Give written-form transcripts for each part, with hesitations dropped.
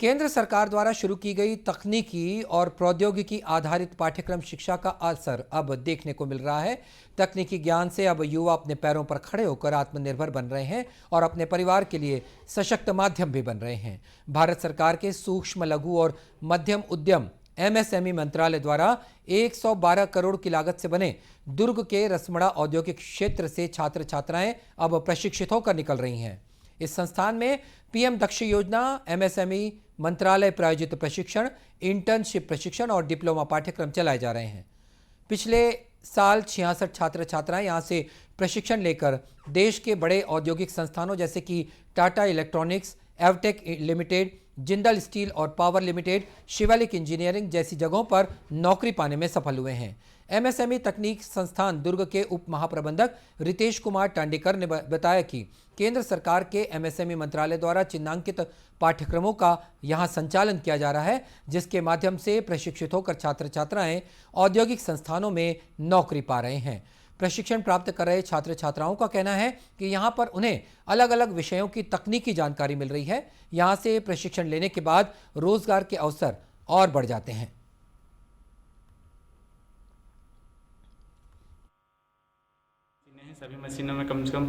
केंद्र सरकार द्वारा शुरू की गई तकनीकी और प्रौद्योगिकी आधारित पाठ्यक्रम शिक्षा का असर अब देखने को मिल रहा है। तकनीकी ज्ञान से अब युवा अपने पैरों पर खड़े होकर आत्मनिर्भर बन रहे हैं और अपने परिवार के लिए सशक्त माध्यम भी बन रहे हैं। भारत सरकार के सूक्ष्म, लघु और मध्यम उद्यम एमएसएमई मंत्रालय द्वारा 112 करोड़ की लागत से बने दुर्ग के रसमड़ा औद्योगिक क्षेत्र से छात्र छात्राएं अब प्रशिक्षित होकर निकल रही हैं। इस संस्थान में पीएम दक्ष योजना, एमएसएमई मंत्रालय प्रायोजित प्रशिक्षण, इंटर्नशिप प्रशिक्षण और डिप्लोमा पाठ्यक्रम चलाए जा रहे हैं। पिछले साल 66 छात्र छात्राएं यहां से प्रशिक्षण लेकर देश के बड़े औद्योगिक संस्थानों जैसे कि Tata electronics, Avtec limited, Jindal steel और पावर लिमिटेड, शिवालिक इंजीनियरिंग जैसी जगहों पर नौकरी पाने में सफल हुए हैं। एमएसएमई तकनीक संस्थान दुर्ग के उप महाप्रबंधक रितेश कुमार टांडेकर ने बताया कि केंद्र सरकार के एमएसएमई मंत्रालय द्वारा चिन्हांकित पाठ्यक्रमों का यहां संचालन किया जा रहा है, जिसके माध्यम से प्रशिक्षित होकर छात्र छात्राएं औद्योगिक संस्थानों में नौकरी पा रहे हैं। प्रशिक्षण प्राप्त कर रहे छात्र छात्राओं का कहना है कि यहां पर उन्हें अलग अलग विषयों की तकनीकी जानकारी मिल रही है। यहां से प्रशिक्षण लेने के बाद रोजगार के अवसर और बढ़ जाते हैं। सभी मशीनों में कम से कम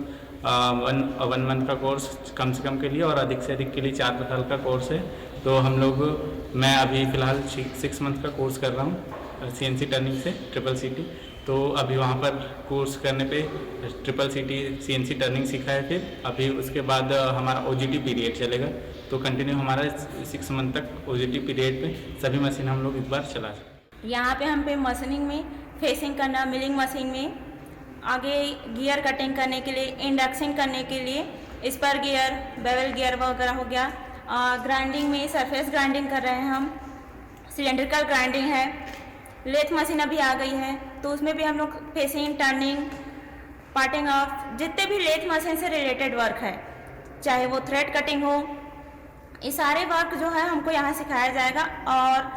वन मंथ का कोर्स कम से कम के लिए और अधिक से अधिक के लिए 4 साल का कोर्स है। तो मैं अभी फ़िलहाल 6 मंथ का कोर्स कर रहा हूँ सीएनसी टर्निंग से ट्रिपल सीटी। तो अभी वहाँ पर कोर्स करने पे ट्रिपल सीटी सीएनसी टर्निंग सीखा है। फिर अभी उसके बाद हमारा ओजीटी पीरियड चलेगा। तो कंटिन्यू हमारा 6 मंथ तक ओजीटी पीरियड पे सभी मशीन हम लोग इस बार चला सकते हैं। यहाँ पे हम पे मशीनिंग में फेसिंग करना, मिलिंग मशीन में आगे गियर कटिंग करने के लिए, इंडक्शन करने के लिए स्पर गियर, बेवल गियर वगैरह हो गया। ग्राइंडिंग में सरफेस ग्राइंडिंग कर रहे हैं हम, सिलेंड्रिकल ग्राइंडिंग है। लेथ मशीन अभी आ गई है तो उसमें भी हम लोग फेसिंग, टर्निंग, पार्टिंग ऑफ, जितने भी लेथ मशीन से रिलेटेड वर्क है, चाहे वो थ्रेड कटिंग हो, ये सारे वर्क जो है हमको यहाँ सिखाया जाएगा। और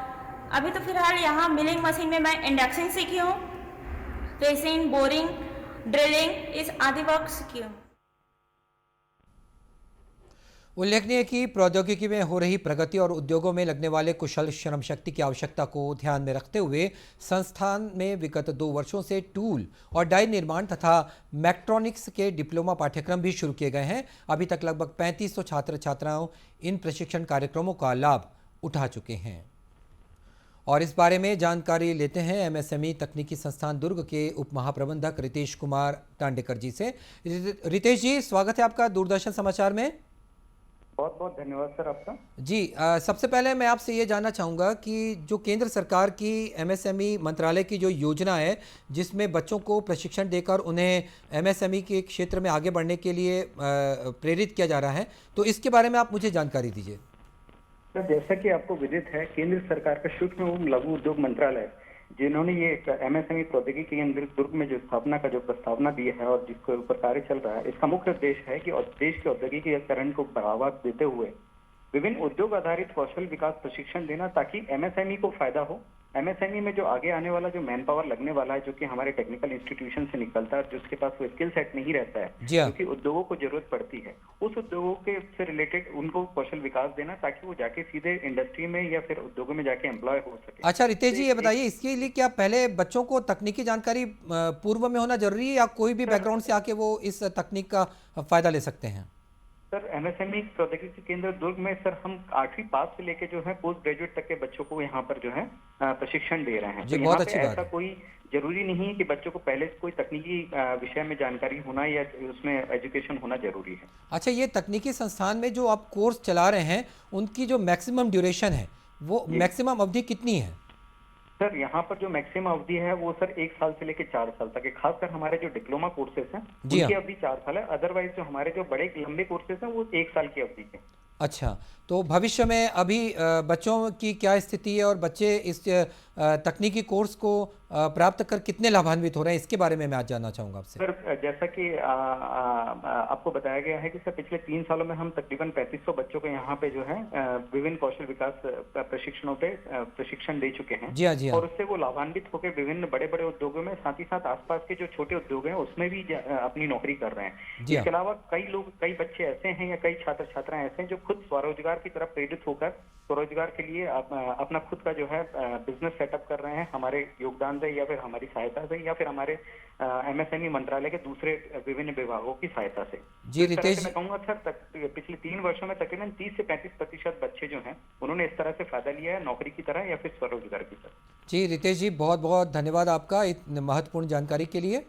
अभी तो फिलहाल यहाँ मिलिंग मशीन में मैं इंडक्शन सीखी हूँ, फेसिंग, बोरिंग, ड्रिलिंग, इस आदि वर्क सीखी हूँ। उल्लेखनीय कि प्रौद्योगिकी में हो रही प्रगति और उद्योगों में लगने वाले कुशल श्रम शक्ति की आवश्यकता को ध्यान में रखते हुए संस्थान में विगत 2 वर्षों से टूल और डाई निर्माण तथा मैक्ट्रॉनिक्स के डिप्लोमा पाठ्यक्रम भी शुरू किए गए हैं। अभी तक लगभग 3500 छात्र छात्राओं इन प्रशिक्षण कार्यक्रमों का लाभ उठा चुके हैं। और इस बारे में जानकारी लेते हैं एमएसएमई तकनीकी संस्थान दुर्ग के उप महाप्रबंधक रितेश कुमार टांडेकर जी से। रितेश जी, स्वागत है आपका दूरदर्शन समाचार में। बहुत बहुत धन्यवाद सर आपका। जी, सबसे पहले मैं आपसे ये जानना चाहूँगा कि जो केंद्र सरकार की एमएसएमई मंत्रालय की जो योजना है, जिसमें बच्चों को प्रशिक्षण देकर उन्हें एमएसएमई के क्षेत्र में आगे बढ़ने के लिए प्रेरित किया जा रहा है, तो इसके बारे में आप मुझे जानकारी दीजिए। सर, जैसा कि आपको विदित है, केंद्र सरकार का सूक्ष्म एवं लघु उद्योग मंत्रालय, जिन्होंने ये एमएसएमई प्रौद्योगिकी केंद्र दुर्ग में जो स्थापना का जो प्रस्तावना दी है और जिसके ऊपर कार्य चल रहा है, इसका मुख्य उद्देश्य है कि देश के औद्योगिकीकरण को बढ़ावा देते हुए विभिन्न उद्योग आधारित कौशल विकास प्रशिक्षण देना, ताकि एमएसएमई को फायदा हो। एमएसएमई में जो आगे आने वाला जो मैन पावर लगने वाला है, जो कि हमारे टेक्निकल इंस्टीट्यूशन से निकलता है, जिसके पास वो स्किल सेट नहीं रहता है, क्योंकि उद्योगों को जरूरत पड़ती है, उस उद्योगों के से रिलेटेड उनको कौशल विकास देना, ताकि वो जाके सीधे इंडस्ट्री में या फिर उद्योगों में जाके एम्प्लॉय हो सके। अच्छा रितेश जी, ये बताइए, इसके लिए क्या पहले बच्चों को तकनीकी जानकारी पूर्व में होना जरूरी है या कोई भी बैकग्राउंड से आके वो इस तकनीक का फायदा ले सकते हैं? सर, एमएसएमई प्रौद्योगिकी केंद्र दुर्ग में सर हम 8वीं पास से लेके जो है पोस्ट ग्रेजुएट तक के बच्चों को यहाँ पर जो है प्रशिक्षण दे रहे हैं। जी, तो बहुत यहाँ अच्छी पे बात ऐसा है। कोई जरूरी नहीं है कि बच्चों को पहले से कोई तकनीकी विषय में जानकारी होना या उसमें एजुकेशन होना जरूरी है। अच्छा, ये तकनीकी संस्थान में जो आप कोर्स चला रहे हैं, उनकी जो मैक्सिमम ड्यूरेशन है, वो मैक्सिमम अवधि कितनी है? सर, यहाँ पर जो मैक्सिमम अवधि है वो सर 1 साल से लेकर 4 साल तक है। खासकर हमारे जो डिप्लोमा कोर्सेज हैं उनकी अवधि 4 साल है। अदरवाइज जो हमारे जो बड़े लंबे कोर्सेज हैं वो 1 साल की अवधि है। अच्छा, तो भविष्य में अभी बच्चों की क्या स्थिति है और बच्चे इस तकनीकी कोर्स को प्राप्त कर कितने लाभान्वित हो रहे हैं, इसके बारे में मैं आज जानना चाहूँगा आपसे। सर, जैसा कि आपको बताया गया है कि सर पिछले 3 सालों में हम तकरीबन 3500 बच्चों को यहाँ पे जो है विभिन्न कौशल विकास प्रशिक्षणों पे प्रशिक्षण दे चुके हैं। जी हाँ। और उससे वो लाभान्वित होकर विभिन्न बड़े बड़े उद्योगों में, साथ ही साथ आसपास के जो छोटे उद्योग हैं उसमें भी अपनी नौकरी कर रहे हैं। इसके अलावा कई बच्चे ऐसे हैं या कई छात्र छात्राएं ऐसे हैं जो खुद स्वरोजगार की तरफ प्रेरित होकर स्वरोजगार के लिए अपना खुद का जो है बिजनेस सेटअप कर रहे हैं हमारे योगदान से या फिर हमारी सहायता से या फिर हमारे एमएसएमई मंत्रालय के दूसरे विभिन्न विभागों की सहायता से। जी इस तरह रितेश से मैं कहूंगा सर पिछले 3 वर्षों में तकरीबन 30 से 35% बच्चे जो हैं उन्होंने इस तरह से फायदा लिया है नौकरी की तरह या फिर स्वरोजगार की तरह। जी रितेश जी, बहुत बहुत धन्यवाद आपका इतनी महत्वपूर्ण जानकारी के लिए।